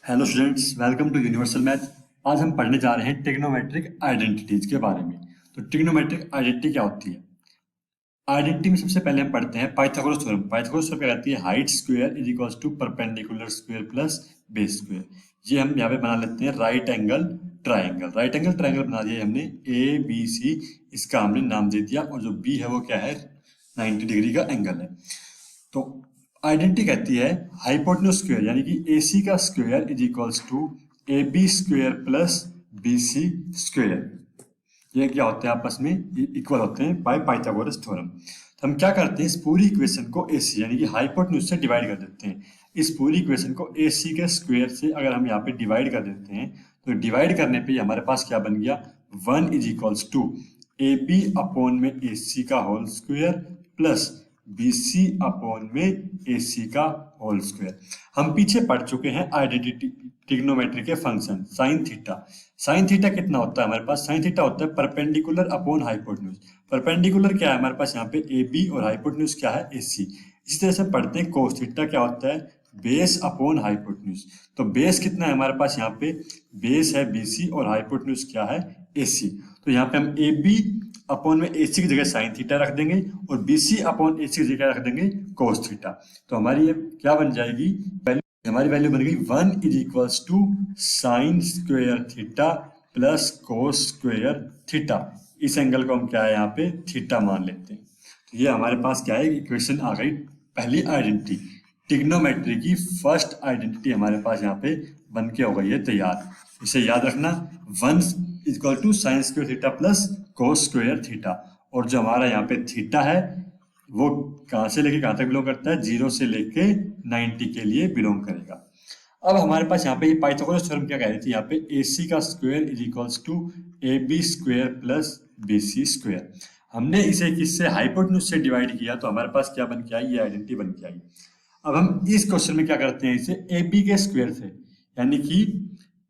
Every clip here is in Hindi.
Hello students, welcome to universal math. आज हम पढ़ने जा रहे हैं ट्रिग्नोमेट्रिक आइडेंटिटीज के बारे में। तो ट्रिग्नोमेट्रिक आइडेंटिटी क्या होती है? आइडेंटिटी में सबसे पहले हम पढ़ते हैं पाइथागोरस थ्योरम। पाइथागोरस थ्योरम क्या कहती है? Height square is equals to perpendicular square plus base square. ये हम यहाँ पे बना लेते हैं right angle triangle. Right angle triangle बना दिया हमने, ए बी सी, इसका हमने नाम दे दिया, और जो बी है वो क्या है? 90 डिग्री का एंगल है। तो आइडेंटिटी कहती है हाइपोटेन्यूज स्क्वायर यानी कि AC का square is equals to AB square plus BC square. ये क्या होते हैं? आपस में इक्वल होते हैं बाय पाइथागोरस थ्योरम। तो हम क्या करते हैं, इस पूरी इक्वेशन को AC यानी कि हाइपोटेन्यूज से डिवाइड कर देते हैं। इस पूरी इक्वेशन को AC के स्क्वायर से अगर हम यहाँ पे डिवाइड कर देते हैं तो डिवाइड करने पे हमारे पास क्या बन गया? 1 is equals to AB upon में AC का whole square plus BC upon में AC का होल स्क्वायर। हम पीछे पढ़ चुके हैं आइडेंटिटी ट्रिग्नोमेट्री के function sine theta. Sine theta कितना होता है हमारे पास? साइन थीटा होता है परपेंडिकुलर अपॉन हाइपोटेन्यूज। परपेंडिकुलर क्या है हमारे पास यहाँ पे? AB, और हाइपोटेन्यूज क्या है? AC। इसी तरह से पढ़ते हैं कोस थीटा क्या होता है? Base upon hypotenuse. तो बेस कितना है हमारे पास यहाँ पे? बेस है BC और हाइपोटेन्यूज क्या है? AC। तो यहाँ पे हम AB अपॉन में AC की जगह साइन थीटा रख देंगे और BC अपॉन AC की जगह रख देंगे कोस थीटा। तो हमारी ये क्या बन जाएगी? हमारी वैल्यू बन गई 1 is equals to sine square theta plus cos square theta. इस एंगल को हम क्या है यहाँ पे? थीटा मान लेते हैं। तो ये हमारे पास क्या है? इक्वेशन आ गई, पहली आइडेंटिटी। ट्रिग्नोमेट्री की फर्स्ट आइडेंटिटी हमारे पास यहाँ पे बन के हो गई है तैयार। इसे याद रखना, 1 equal to sine square theta plus cos square theta. और जो हमारा यहाँ पे थीटा है वो कहाँ से लेके कहाँ तक बिलोंग करता है? 0 से लेके 90 के लिए बिलोंग करेगा। अब हमारे पास यहाँ पे ये पाइथागोरस थ्योरम क्या कह रही थी? यहाँ पे AC का square is equals to AB square plus BC square. हमने इसे किससे? हाइपोटेन्यूज से डिवाइड किया, तो हमारे पास क्या बन के आई? ये आइडेंटिटी बन के आई। अब हम इस क्वेश्चन में क्या करते हैं? इसे AB के स्क्वायर से यानी कि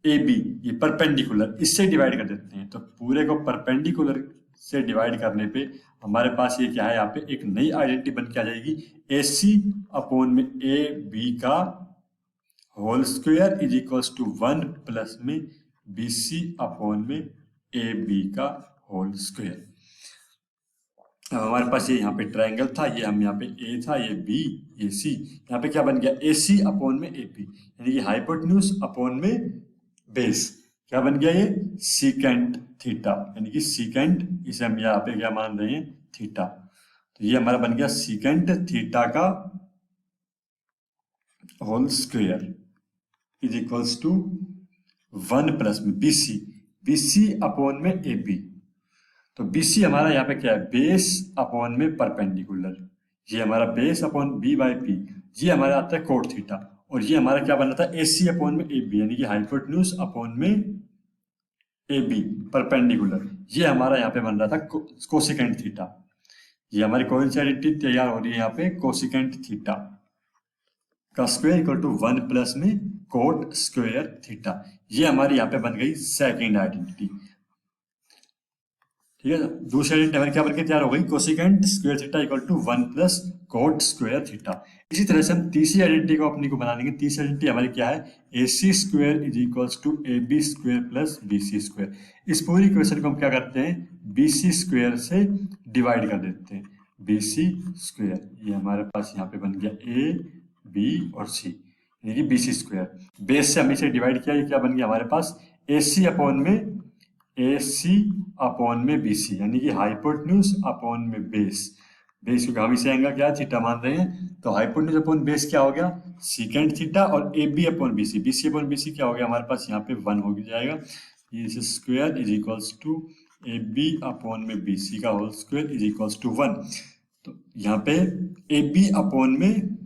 AB ये परपेंडिकुलर, इससे डिवाइड कर देते हैं। तो पूरे को परपेंडिकुलर से डिवाइड करने पे हमारे पास ये क्या है? यहाँ पे एक नई आइडेंटिटी बन के आ जाएगी, AC अपॉन में AB का whole square is equals to 1 plus में BC अपॉन में AB का होल स्क्वायर। अब हमारे पास ये यहाँ पे ट्रायंगल था, ये हम यहाँ पे A था, ये B, ये C। यहाँ पे क्या बन गया? AC अपॉन में AP यानी कि हाइपोटेन्यूज अपॉन में बेस। क्या बन गया? ये सीकेंट थीटा यानी कि सीकेंट, इसे हम यहाँ पे क्या मान रहे हैं? थीटा। तो ये हमारा बन गया सीकेंट थीटा का whole square is equals to 1 plus में BC अपॉन में AB। तो BC हमारा यहाँ पे क्या है? बेस अपॉन में परपेंडिकुलर। ये हमारा बेस अपॉन B/P, ये हमारा आता है कोट थीटा। और ये हमारा क्या बन रहा था? AC अपॉन में AB यानी कि हाइपोटेन्यूज अपॉन में AB परपेंडिकुलर। ये हमारा यहाँ पे बन रहा था कोसिकेंट थीटा। ये हमारी कौन सी आइडेंटिटी तैयार हो रही है यहाँ पे? कोसिकेंट थीटा का स्क्वायर इक्वल टू 1 प्लस में कोट स्क्वायर थीटा। ये हमारी यहाँ पे बन गई सेकेंड आइडेंटिटी। ठीक है, दूसरी आइडेंटिटी हमारी क्या बनकर तैयार हो गई? Cosecant square theta equal to 1 plus cot square theta. इसी तरह से हम तीसरी आइडेंटिटी को अपनी को बना लेंगे। तीसरी आइडेंटिटी हमारी क्या है? AC square is equals to AB square plus BC square. इस पूरी इक्वेशन को हम क्या करते हैं? BC स्क्वायर से डिवाइड कर देते हैं। BC स्क्वायर, ये हमारे पास यहाँ पे बन गया A, B और C यानी कि BC स्क्वायर। बेस से हम इसे डिवाइड किया, ये क्या बन गया हमारे पास? AC अपॉन में AC अपॉन में BC यानी कि हाइपोटेन्यूज अपॉन में बेस। बेस क्योंकि हम इसे एंगल क्या थीटा मान रहे हैं, तो हाइपोटेन्यूज अपॉन बेस क्या हो गया? Secant theta. और AB upon BC, BC upon BC क्या हो गया हमारे पास? यहाँ पे 1 हो जाएगा। ये square is equals to AB upon में BC का whole square is equals to 1। तो यहाँ पे AB अपॉन में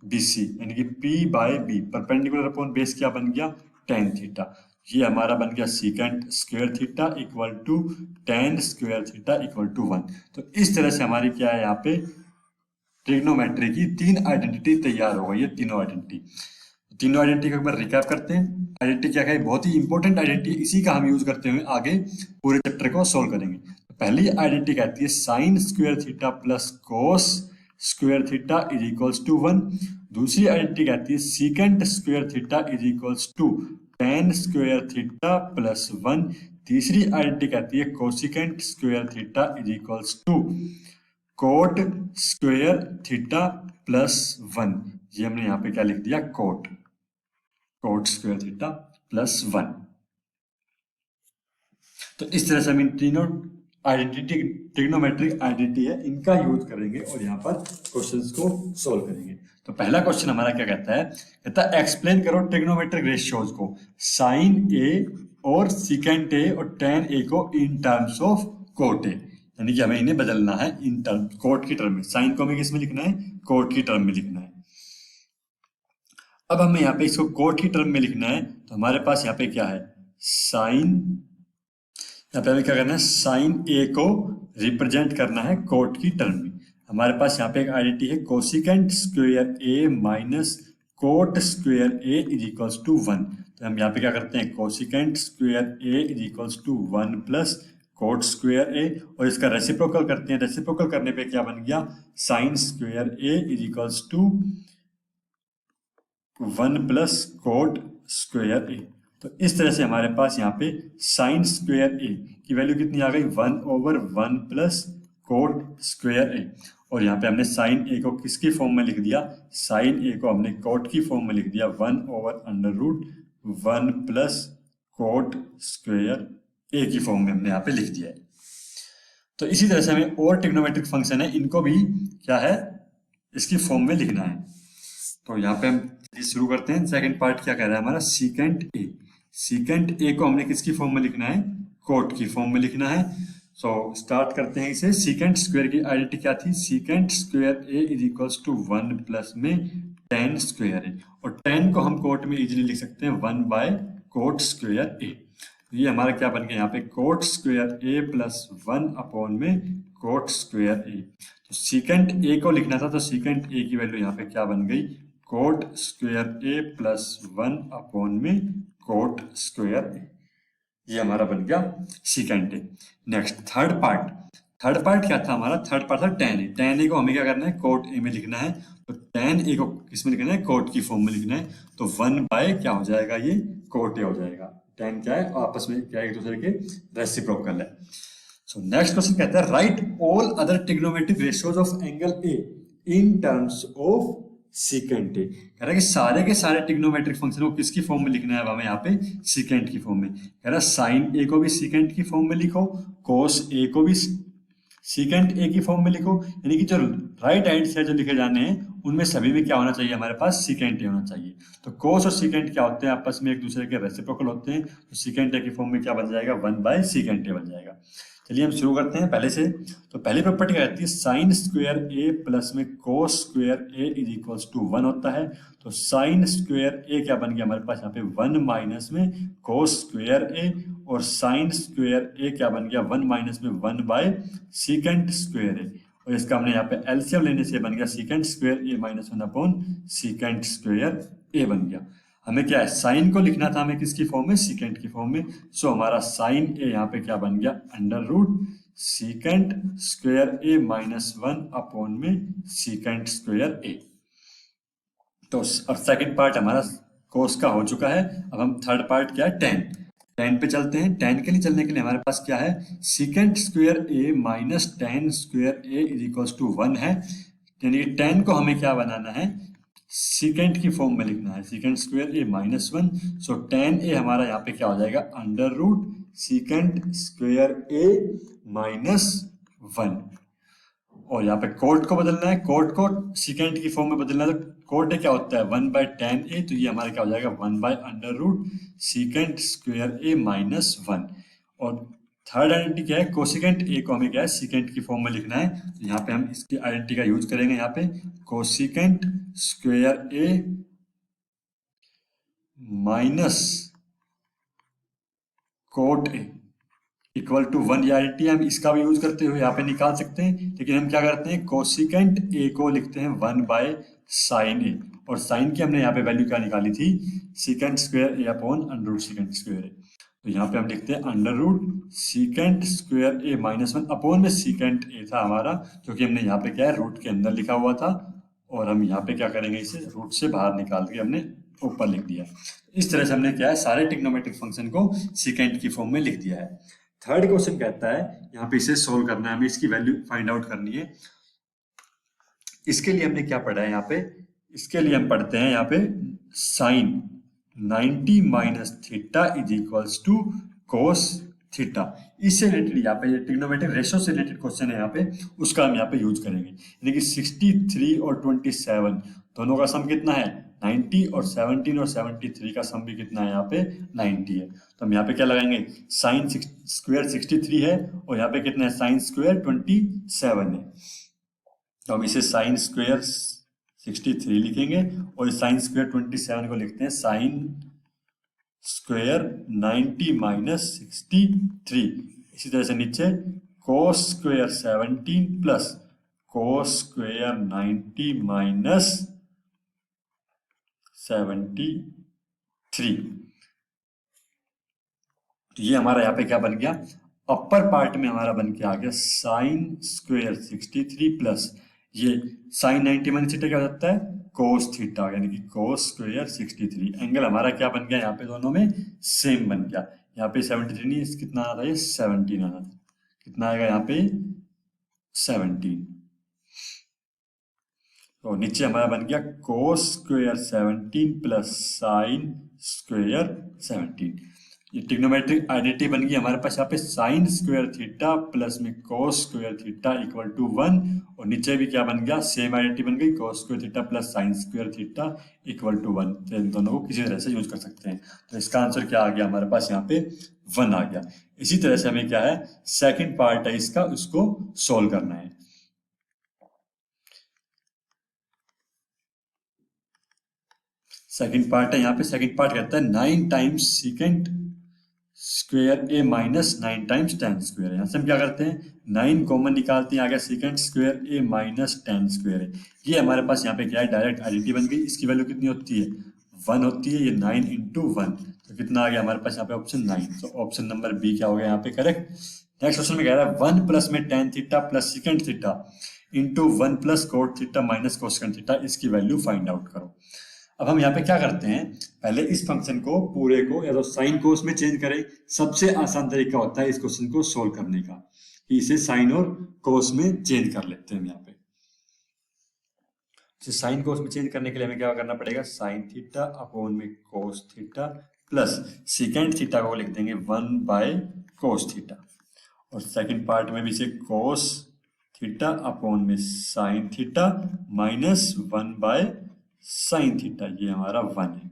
BC यानी कि P/B परपेंडिकुलर अपॉन बेस क्या बन गया? tan theta. ये हमारा बन गया secant square theta equal to tan square theta equal to 1। तो इस तरह से हमारी क्या है यहाँ पे? ट्रिग्नोमेट्री की 3 आइडेंटिटी तैयार हो गई है। तीनों आइडेंटिटी का एक बार रिकैप करते हैं। आइडेंटिटी क्या है? बहुत ही इंपॉर्टेंट आइडेंटिटी, इसी का हम यूज करते हुए आगे पूरे चैप्टर को सोल्व करेंगे। तो पहली आइडेंटिटी कहती है sine square theta plus cos square theta is equals to 1। दूसरी आइडेंटिटी कहती है secant square theta is equals to tan square theta plus 1। तीसरी आइडेंटिटी कहती है cosecant square theta is equals to cot square theta plus 1। ये हमने यहाँ पे क्या लिख दिया, कोट स्क्वायर थीटा प्लस 1। तो इस तरह से हम इन तीनों आइडेंटिटी, ट्रिग्नोमेट्रिक आइडेंटिटी है, इनका यूज करेंगे और यहाँ पर क्वेश्चंस को सोल्व करेंगे। तो पहला क्वेश्चन हमारा क्या कहता है एक्सप्लेन करो ट्रिग्नोमेट्रिक रेशियोज को साइन ए और सिकेंट ए और टेन ए को in terms of cot A, यानी कि हमें इन्हें बदलना है इन टर्म, कोट की टर्म में। साइन को हमें किस में लिखना है, कोट की टर्म में लिखना है। अब हमें यहाँ पे इसको कोट की टर्म में लिखना है, तो हमारे पास यहाँ पे क्या है, साइन, यहाँ पे हमें क्या करना है, साइन ए को रिप्रेजेंट करना है कोट की टर्म में। हमारे पास यहाँ पे एक आइडेंटिटी है cosecant square A minus cot square A is equals to 1। तो हम यहाँ पे क्या करते हैं, cosecant square A is equals to 1 plus cot square A, और इसका रेसिप्रोकल करते हैं। रेसिप्रोकल करने पे क्या बन गया, sine square A is equals to 1 plus cot square A. तो इस तरह से हमारे पास यहाँ पे साइन स्क्वायर ए की वैल्यू कितनी आ गई, 1/1 प्लस कोट स्क्वायर ए। और यहाँ पे हमने साइन ए को किसकी फॉर्म में लिख दिया, साइन ए को हमने कोट की फॉर्म में लिख दिया 1/√1 प्लस कोट स्क्वायर ए की फॉर्म में हमने यहाँ पे लिख दिया है। तो इसी तरह से हमें और ट्रिग्नोमेट्रिक फंक्शन है, इनको भी क्या है, इसकी फॉर्म में लिखना है। तो यहाँ पे हम शुरू करते हैं। सेकंड पार्ट क्या कह रहा है हमारा, सीकेंट ए। सीकेंट ए को हमने किसकी फॉर्म में लिखना है, कोट की फॉर्म में लिखना है। सो स्टार्ट करते हैं इसे। सीकेंट स्क्वायर की आइडेंटिटी क्या थी, secant square A is equals to 1 plus में टेन स्क्वायर ए, और टेन को हम कोट में इजीली लिख सकते हैं 1 बाय कोट स्क्वायर ए। ये हमारा क्या बन गया यहाँ पे, coat square A plus 1 upon में कोट स्क्वायर ए। तो सीकेंट ए को लिखना था, तो सीकेंट ए की वैल्यू यहाँ पे क्या बन गई, coat square A plus 1 upon में कोट स्क्वायर ए। ये हमारा बन गया secant A. Next third part क्या था हमारा, थर्ड पार्ट था टेन ए। टेन ए को हमें क्या करना है, कोट ए में लिखना है। तो टेन ए को किसमें लिखना है, कोट की फॉर्म में लिखना है। तो 1 बाय क्या हो जाएगा, ये कोट ए हो जाएगा। टेन क्या है, आपस में क्या एक दूसरे के रेसिप्रोकल है। सो नेक्स्ट क्वेश्चन कहता है right all other trigonometric ratios of angle A in terms of secant A. कह रहा है कि सारे के सारे ट्रिग्नोमेट्रिक फंक्शन को किसकी फॉर्म में लिखना है, हमें यहाँ पे सीकेंट की फॉर्म में। कह रहा है साइन ए को भी सीकेंट की फॉर्म में लिखो, कोस ए को भी सीकेंट ए की फॉर्म में लिखो, यानी कि जो राइट हैंड से जो लिखे जाने हैं उनमें सभी में क्या होना चाहिए, हमारे पास सीकेंट ए होना चाहिए। तो कोस और सीकेंट क्या होते हैं, आपस में एक दूसरे के रेसिप्रोकल होते हैं। तो सीकेंट ए की फॉर्म में क्या बन जाएगा, 1 बाय सीकेंट ए बन जाएगा। चलिए हम शुरू करते हैं पहले से। तो पहली प्रॉपर्टी क्या कहती है, साइन स्क्वायर ए प्लस में cos square A is equals to 1 होता है। तो साइन स्क्वायर ए क्या बन गया हमारे पास यहाँ पे 1 माइनस में कोस स्क्वायर ए, और साइन स्क्वायर ए क्या बन गया 1 माइनस में 1 बाय सीकेंट स्क्वायर ए। और इसका हमने यहाँ पे एलसीएम लेने से बन गया secant square A minus 1 upon secant square ए बन गया। हमें क्या है, साइन को लिखना था हमें किसकी फॉर्म में, सीकेंट की फॉर्म में। सो हमारा साइन ए यहाँ पे क्या बन गया, under root secant square A minus 1 upon में सीकेंट स्क्वायर ए। तो और सेकंड पार्ट हमारा कोस का हो चुका है। अब हम थर्ड पार्ट क्या है, टेन पे चलते हैं। टेन के लिए चलने के लिए हमारे पास क्या है, secant square A minus tan square A is equals to 1 है। यानी टेन को हमें क्या बनाना है, सीकेंट की फॉर्म में लिखना है, secant square A minus 1। So ten ए हमारा यहाँ पे क्या हो जाएगा, under root secant square A minus 1। और यहाँ पे कोट को बदलना है, कोट को सीकेंट की फॉर्म में बदलना है। तो कोट क्या होता है 1 बाय टेन ए, तो ये हमारा क्या हो जाएगा 1 by under root secant square A minus 1। और थर्ड आइडेंटिटी क्या है, कोसिकेंट ए को हमें क्या है सीकेंट की फॉर्म में लिखना है। तो यहाँ पे हम इसकी आइडेंटिटी का यूज करेंगे। यहाँ पे cosecant square A minus cot A equal to 1। ये आइडेंटिटी हम इसका भी यूज करते हुए यहाँ पे निकाल सकते हैं, लेकिन हम क्या करते हैं, कोसिकेंट ए को लिखते हैं 1 बाय साइन ए। और साइन की हमने यहाँ पे वैल्यू क्या निकाली थी, secant square A upon under root secant square A. तो यहाँ पे हम लिखते हैं under root secant square A minus 1 upon में सीकेंट ए था हमारा, जो कि हमने यहाँ पे क्या है रूट के अंदर लिखा हुआ था। और हम यहाँ पे क्या करेंगे, इसे रूट से बाहर निकाल के हमने ऊपर लिख दिया। इस तरह से हमने क्या है, सारे ट्रिग्नोमेट्रिक फंक्शन को सेकेंड की फॉर्म में लिख दिया है। थर्ड क्वेश्चन कहता है यहाँ पे इसे सोल्व करना है, हमें इसकी वैल्यू फाइंड आउट करनी है। इसके लिए हमने क्या पढ़ा है यहाँ पे, इसके लिए हम पढ़ते हैं यहाँ पे sine 90 minus theta is equals to cos theta. इससे रिलेटेड यहाँ पे ट्रिग्नोमेट्रिक रेशो से रिलेटेड क्वेश्चन है यहाँ पे, उसका हम यहाँ पे यूज करेंगे। यानी कि 63 और 27 दोनों का सम कितना है 90, और 17 और 73 का सम भी कितना है यहाँ पे 90 है। तो हम यहाँ पे क्या लगाएंगे, साइन स्क्वायर 63 है और यहाँ पे कितना है साइन स्क्वायर 27 है। तो हम इसे साइन स्क्वायर 63 लिखेंगे और साइन स्क्वायर 27 को लिखते हैं साइन स्क्वायर 90 माइनस 63। इसी तरह से नीचे cos square 17 plus cos square 90 minus 73। तो ये हमारा यहाँ पे क्या बन गया, अपर पार्ट में हमारा बन के आ गया साइन स्क्वायर 63 प्लस ये साइन 90 माइनस थीटा क्या हो जाता है कोस थीटा, यानी कि कोस स्क्वायर 63। एंगल हमारा क्या बन गया, यहाँ पे दोनों में सेम बन गया। यहाँ पे 73 नहीं, कितना आना था, ये 17 आना था। कितना आएगा यहाँ पे 17। तो नीचे हमारा बन गया cos square 17 plus sine square 17। ये ट्रिग्नोमेट्रिक आइडेंटिटी बन गई हमारे पास यहाँ पे साइन स्क्वायर थीटा प्लस में cos square theta equal to 1, और नीचे भी क्या बन गया सेम आइडेंटिटी बन गई cos square theta plus sine square theta equal to 1। तो इन दोनों को किसी तरह से यूज कर सकते हैं। तो इसका आंसर क्या आ गया हमारे पास यहाँ पे 1 आ गया। इसी तरह से हमें क्या है सेकेंड पार्ट है इसका, उसको सोल्व करना है। सेकेंड पार्ट है यहाँ पे, सेकेंड पार्ट कहता है 9 times secant square A minus 9 times ten square. यहाँ से हम क्या करते हैं 9 कॉमन निकालते हैं, आ गया secant square A minus 10 square है। ये हमारे पास यहाँ पे क्या है डायरेक्ट आइडेंटिटी बन गई। इसकी वैल्यू कितनी होती है 1 होती है, ये 9 इंटू 1, तो कितना आ गया हमारे पास यहाँ पे ऑप्शन 9। तो ऑप्शन नंबर बी क्या हो गया यहाँ पे करेक्ट। नेक्स्ट क्वेश्चन में कह रहा है 1 प्लस में tan theta plus secant theta into 1 plus cot theta minus cosecant theta, इसकी वैल्यू फाइंड आउट करो। अब हम यहाँ पे क्या करते हैं, पहले इस फंक्शन को पूरे को या तो साइन कोस में चेंज करें। सबसे आसान तरीका होता है इस क्वेश्चन को सोल्व करने का, कि इसे साइन और कोस में चेंज कर लेते हैं। यहाँ पे साइन कोस में चेंज करने के लिए हमें क्या करना पड़ेगा, साइन थीटा अपॉन में cos theta plus secant theta को लिख देंगे 1 बाय कोस थीटा, और सेकंड पार्ट में भी इसे कोस थीटा अपॉन में sine theta minus 1 by sine theta, ये हमारा 1 है।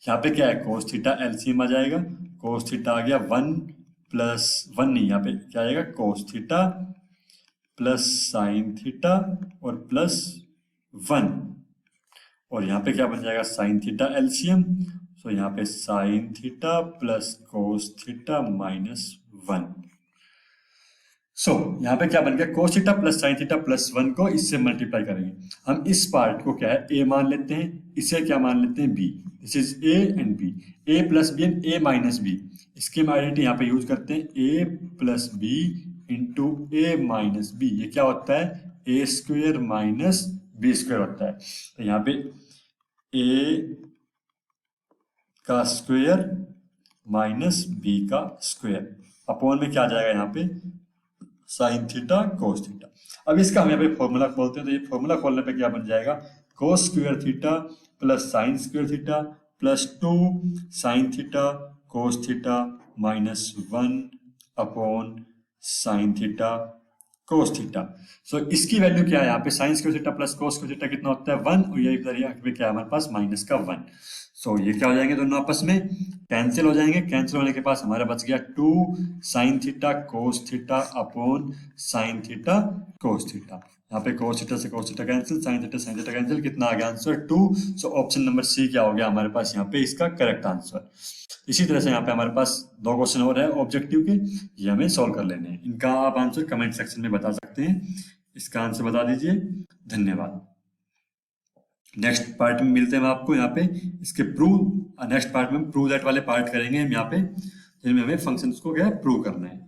यहाँ पे क्या है कोस थीटा एलसीएम आ जाएगा, कोस थीटा आ गया 1 प्लस 1 नहीं, यहाँ पे क्या आएगा cos theta plus sine theta और प्लस 1, और यहाँ पे क्या बन जाएगा साइन थीटा एलसीएम, तो यहाँ पे साइन थीटा प्लस कोस थीटा माइनस 1। सो यहाँ पे क्या बन गया cos theta plus sine theta plus 1 को इससे मल्टीप्लाई करेंगे। हम इस पार्ट को क्या है ए मान लेते हैं, इसे क्या मान लेते हैं B. This is A and B, A plus B and A minus B. इसके आइडेंटिटी यहाँ पे यूज करते हैं A plus B into A minus B. ये क्या होता है A square minus B square होता है। तो यहाँ पे ए का स्क्वेयर माइनस बी का स्क्वेयर अपॉन में क्या आ जाएगा यहाँ पे साइन थीटा कोस थीटा। अब इसका हम यहाँ पे फॉर्मूला खोलते हैं, तो ये फॉर्मूला खोलने पे क्या बन जाएगा cos square theta plus sine square theta plus 2 sine theta cos theta minus 1 upon sine theta cos theta. So इसकी वैल्यू क्या है यहाँ पे sine square theta plus cos square theta कितना होता है 1, और ये इधर क्या है हमारे पास माइनस का 1। सो ये क्या हो जाएंगे दोनों आपस में कैंसिल हो जाएंगे। कैंसिल होने के पास हमारा बच गया 2 sine theta cos theta upon sine theta cos theta. यहाँ पे कोस थीटा से cos theta cancel, sine theta cancel, कितना आ गया answer 2। So option number C क्या हो गया हमारे पास यहाँ पे इसका करेक्ट आंसर। इसी तरह से यहाँ पे हमारे पास 2 क्वेश्चन और है ऑब्जेक्टिव के, ये हमें सॉल्व कर लेने हैं। इनका आप आंसर कमेंट सेक्शन में बता सकते हैं, इसका आंसर बता दीजिए। धन्यवाद। नेक्स्ट पार्ट में मिलते हैं आपको यहाँ पे इसके नेक्स्ट पार्ट में प्रूव दैट वाले पार्ट करेंगे हम यहाँ पे, जिनमें हमें फंक्शंस को क्या है प्रूव करना है।